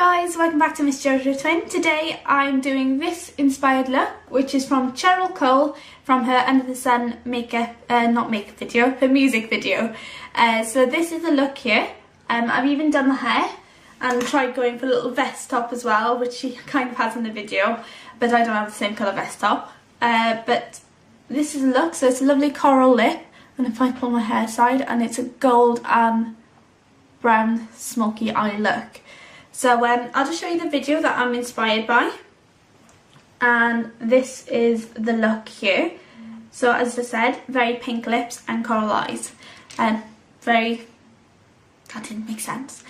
guys, welcome back to Miss Jojo Twin. Today I'm doing this inspired look, which is from Cheryl Cole from her Under the Sun her music video. So this is the look here. I've even done the hair and tried going for a little vest top as well, which she kind of has in the video, but I don't have the same colour vest top. But this is the look, so it's a lovely coral lip, and if I pull my hair aside, and it's a gold and brown smoky eye look. So I'll just show you the video that I'm inspired by, and this is the look here. So as I said, very pink lips and coral eyes, and that didn't make sense,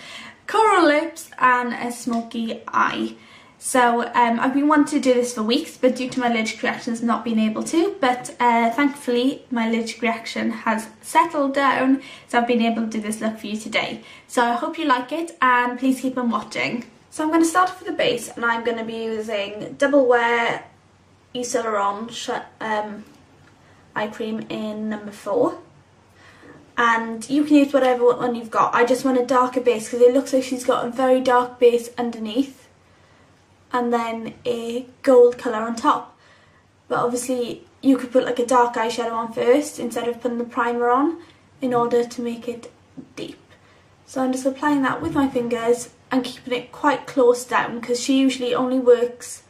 coral lips and a smoky eye. So I've been wanting to do this for weeks, but due to my allergic reactions not being able to, but thankfully my allergic reaction has settled down, so I've been able to do this look for you today. So I hope you like it, and please keep on watching. So I'm going to start off with the base, and I'm going to be using Double Wear Yves Saint Laurent eye cream in number 4. And you can use whatever one you've got. I just want a darker base because it looks like she's got a very dark base underneath and then a gold colour on top. But obviously you could put like a dark eyeshadow on first instead of putting the primer on in order to make it deep. So I'm just applying that with my fingers and keeping it quite close down, because she usually only works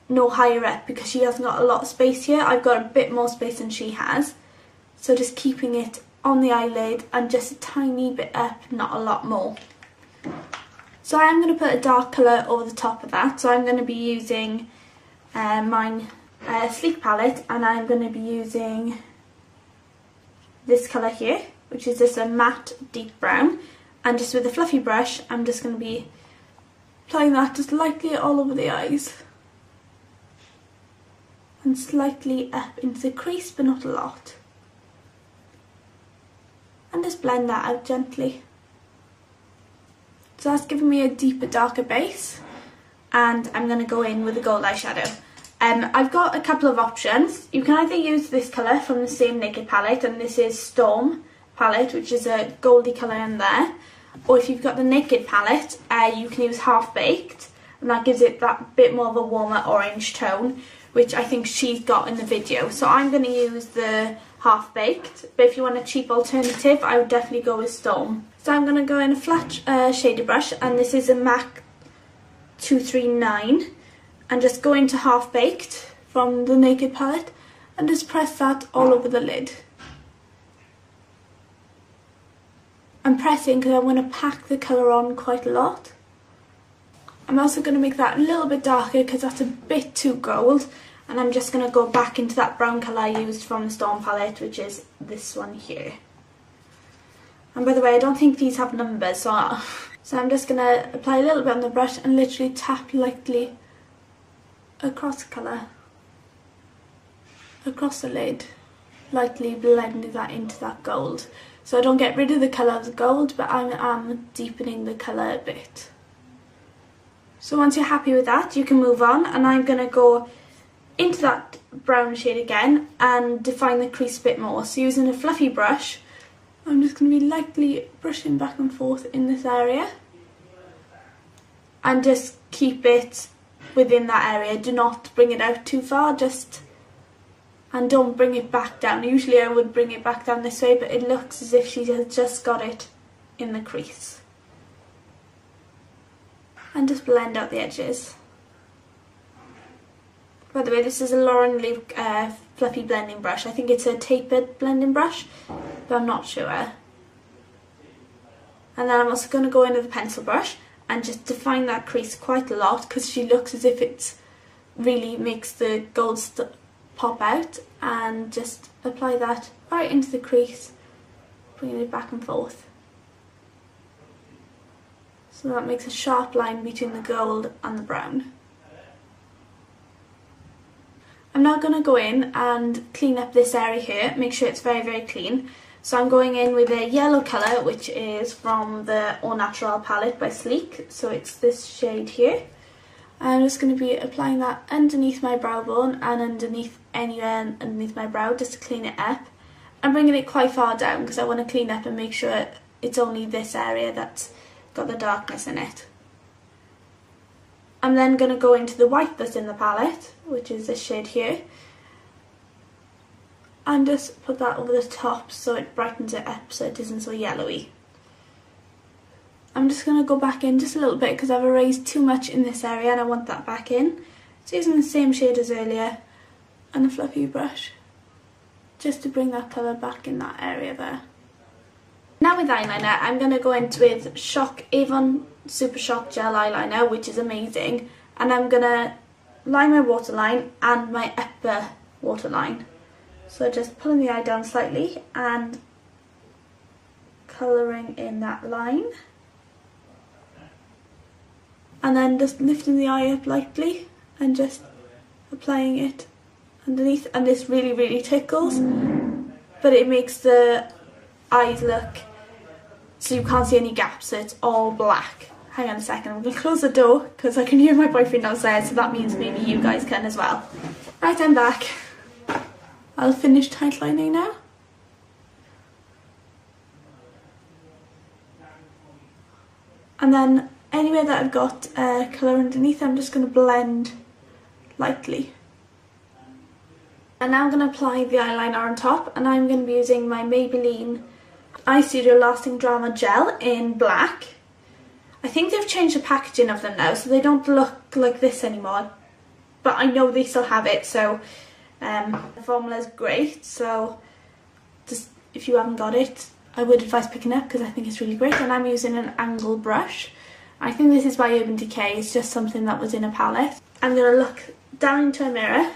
no higher up because she hasn't got a lot of space here. I've got a bit more space than she has. So just keeping it on the eyelid and just a tiny bit up, not a lot more. So I am going to put a dark colour over the top of that. So I'm going to be using my Sleek palette, and I'm going to be using this colour here, which is just a matte deep brown. And just with a fluffy brush, I'm just going to be applying that just lightly all over the eyes. And slightly up into the crease, but not a lot. And just blend that out gently. So that's giving me a deeper, darker base, and I'm going to go in with a gold eyeshadow. I've got a couple of options. You can either use this colour from the same Naked palette, and this is Storm palette, which is a goldy colour in there. Or if you've got the Naked palette, you can use Half Baked, and that gives it that bit more of a warmer orange tone, which I think she's got in the video. So I'm going to use the Half Baked, but if you want a cheap alternative, I would definitely go with Storm. So I'm going to go in a flat shader brush, and this is a MAC 239, and just go into Half Baked from the Naked palette and just press that all over the lid. I'm pressing because I want to pack the colour on quite a lot. I'm also going to make that a little bit darker because that's a bit too gold, and I'm just going to go back into that brown colour I used from the Storm palette, which is this one here. And by the way, I don't think these have numbers, so I'm just going to apply a little bit on the brush and literally tap lightly across the colour, across the lid, lightly blending that into that gold. So I don't get rid of the colour of the gold, but I am deepening the colour a bit. So once you're happy with that, you can move on, and I'm going to go into that brown shade again and define the crease a bit more. So using a fluffy brush, I'm just going to be lightly brushing back and forth in this area, and just keep it within that area. Do not bring it out too far, and don't bring it back down. Usually I would bring it back down this way, but it looks as if she has just got it in the crease. And just blend out the edges. By the way, this is a Lauren Luke fluffy blending brush. I think it's a tapered blending brush, but I'm not sure. And then I'm also going to go in with a pencil brush and just define that crease quite a lot, because she looks as if it really makes the gold pop out, and just apply that right into the crease, bringing it back and forth. So that makes a sharp line between the gold and the brown. I'm now going to go in and clean up this area here, make sure it's very, very clean. So I'm going in with a yellow colour, which is from the Au Naturel palette by Sleek. So it's this shade here. I'm just going to be applying that underneath my brow bone and anywhere underneath my brow, just to clean it up. I'm bringing it quite far down because I want to clean up and make sure it's only this area that's got the darkness in it. I'm then going to go into the white that's in the palette, which is this shade here, and just put that over the top so it brightens it up so it isn't so yellowy. I'm just going to go back in just a little bit because I've erased too much in this area and I want that back in. So using the same shade as earlier and a fluffy brush just to bring that colour back in that area there. Now with eyeliner, I'm going to go in with Avon Super Shock Gel Eyeliner, which is amazing, and I'm going to line my waterline and my upper waterline. So just pulling the eye down slightly and colouring in that line. And then just lifting the eye up lightly and just applying it underneath. And this really, really tickles, but it makes the eyes look so you can't see any gaps, so it's all black. Hang on a second, I'm going to close the door because I can hear my boyfriend downstairs, so that means maybe you guys can as well. Right, I'm back. I'll finish tightlining now. And then anywhere that I've got colour underneath, I'm just going to blend lightly. And now I'm going to apply the eyeliner on top, and I'm going to be using my Maybelline Eye Studio Lasting Drama Gel in black. I think they've changed the packaging of them now, so they don't look like this anymore. But I know they still have it, so the formula is great. So just if you haven't got it, I would advise picking it up because I think it's really great. And I'm using an angle brush. I think this is by Urban Decay. It's just something that was in a palette. I'm going to look down into a mirror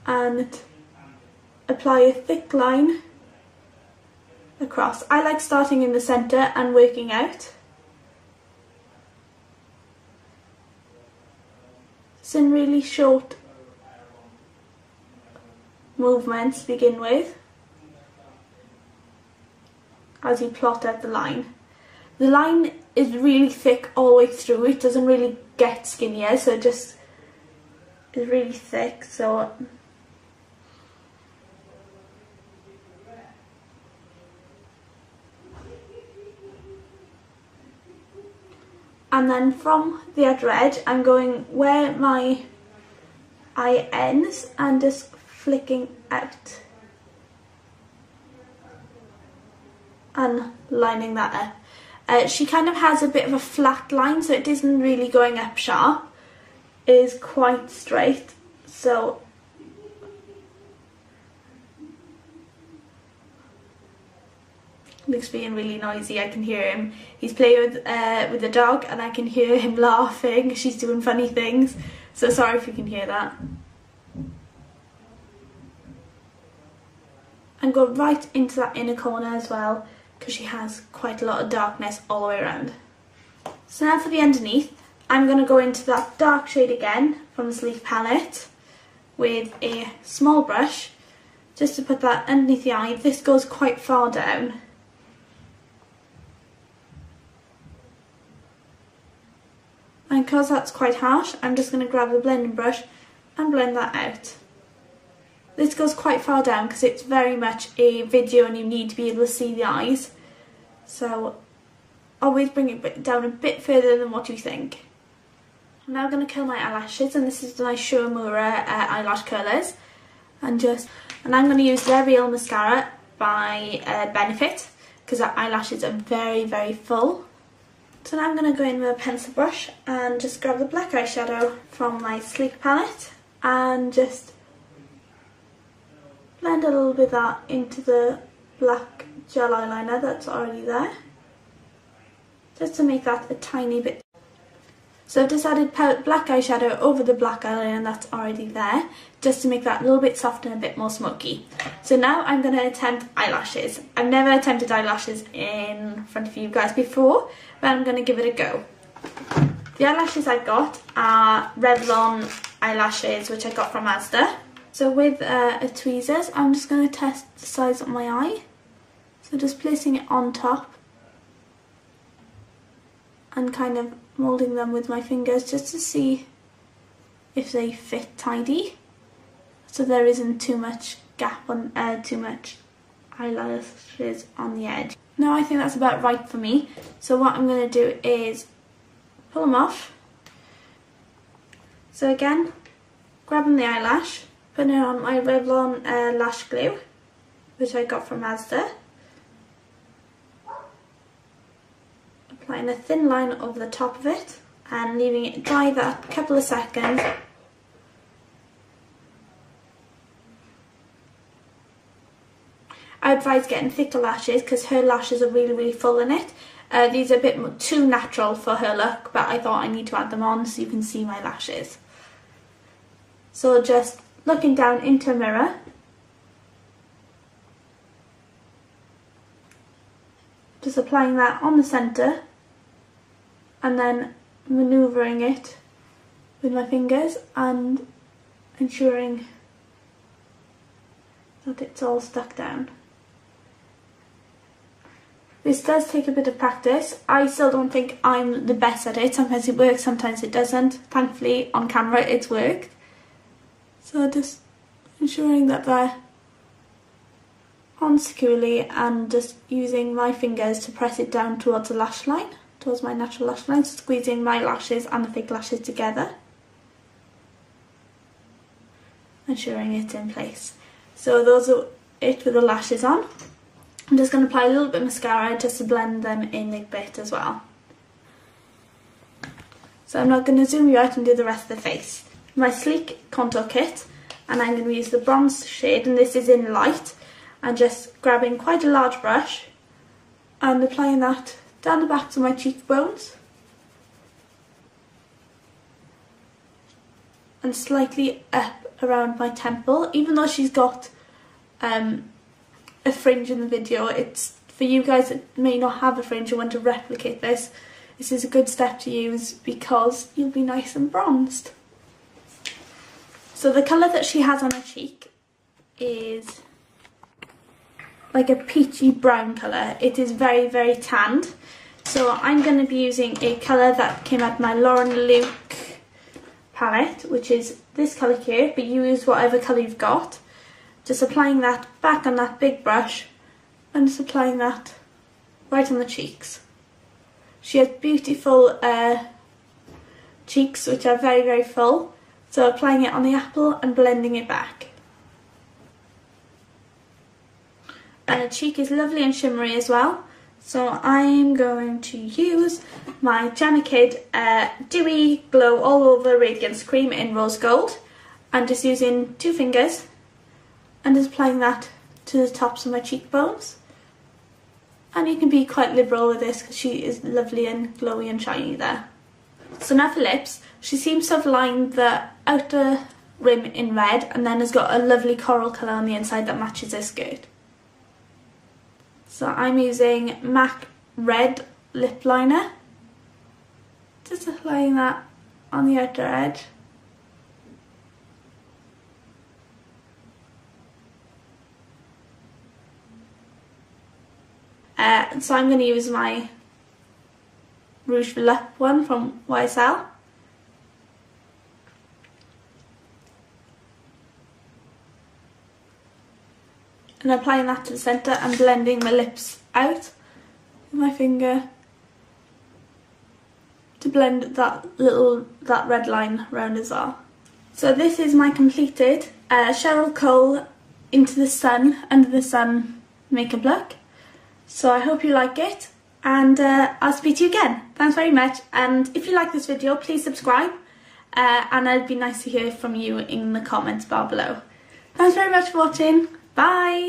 and apply a thick line across. I like starting in the centre and working out. It's in really short movements to begin with as you plot out the line. The line is really thick all the way through. It doesn't really get skinnier, so it just is really thick. So and then from the outer edge, I'm going where my eye ends and just flicking out and lining that up. She kind of has a bit of a flat line, so it isn't really going up sharp. It is quite straight, so Luke's being really noisy. I can hear him. He's playing with the dog, and I can hear him laughing. She's doing funny things, so sorry if you can hear that. And go right into that inner corner as well, because she has quite a lot of darkness all the way around. So now for the underneath, I'm going to go into that dark shade again from the Sleek palette with a small brush just to put that underneath the eye. This goes quite far down. And because that's quite harsh, I'm just going to grab the blending brush and blend that out. This goes quite far down because it's very much a video and you need to be able to see the eyes. So always bring it down a bit further than what you think. I'm now going to curl my eyelashes, and this is my Shurumura eyelash curlers. And I'm going to use their Real Mascara by Benefit because our eyelashes are very, very full. So now I'm going to go in with a pencil brush and just grab the black eyeshadow from my Sleek palette and just blend a little bit of that into the black gel eyeliner that's already there, just to make that a tiny bit. So I've just added black eyeshadow over the black eyeliner that's already there, just to make that a little bit softer and a bit more smoky. So now I'm going to attempt eyelashes. I've never attempted eyelashes in front of you guys before, but I'm going to give it a go. The eyelashes I've got are Revlon eyelashes, which I got from Asda. So with a tweezers, I'm just going to test the size of my eye. So just placing it on top and kind of moulding them with my fingers just to see if they fit tidy. So there isn't too much gap on, too much eyelashes on the edge. Now I think that's about right for me. So what I'm going to do is pull them off So again, grabbing the eyelash, putting it on my Revlon lash glue, which I got from Asda. Applying a thin line over the top of it and leaving it dry that a couple of seconds. I advise getting thicker lashes because her lashes are really full in it. These are a bit too natural for her look, but I thought I need to add them on so you can see my lashes. So just looking down into a mirror, just applying that on the centre and then manoeuvring it with my fingers and ensuring that it's all stuck down. This does take a bit of practice. I still don't think I'm the best at it. Sometimes it works, sometimes it doesn't. Thankfully on camera it's worked. So just ensuring that they're on securely and just using my fingers to press it down towards the lash line, towards my natural lash line, so squeezing my lashes and the fake lashes together, ensuring it's in place. So those are it with the lashes on. I'm just going to apply a little bit of mascara just to blend them in a bit as well. So I'm not going to zoom you out and do the rest of the face. My sleek contour kit, and I'm going to use the bronze shade, and this is in light, and just grabbing quite a large brush and applying that down the backs of my cheekbones and slightly up around my temple. Even though she's got a fringe in the video, it's for you guys that may not have a fringe and want to replicate this. This is a good step to use because you'll be nice and bronzed. So the colour that she has on her cheek is like a peachy brown colour. It is very tanned. So I'm going to be using a colour that came out of my Lauren Luke palette, which is this colour here, but you use whatever colour you've got. Just applying that back on that big brush and just applying that right on the cheeks. She has beautiful cheeks which are very full, so applying it on the apple and blending it back. And her cheek is lovely and shimmery as well, so I'm going to use my Janna Kid Dewy Glow All Over Radiance Cream in Rose Gold, and just using two fingers and just applying that to the tops of my cheekbones. And you can be quite liberal with this because she is lovely and glowy and shiny there. So now for lips, she seems to have lined the outer rim in red and then has got a lovely coral colour on the inside that matches her skirt. So I'm using MAC Red Lip Liner, just applying that on the outer edge. So I'm going to use my Rouge Volupte one from YSL. And applying that to the centre and blending my lips out with my finger to blend that red line around as well. So this is my completed Cheryl Cole Into the Sun, Under the Sun makeup look. So I hope you like it, and I'll speak to you again. Thanks very much, and if you like this video, please subscribe, and it'd be nice to hear from you in the comments bar below. Thanks very much for watching. Bye!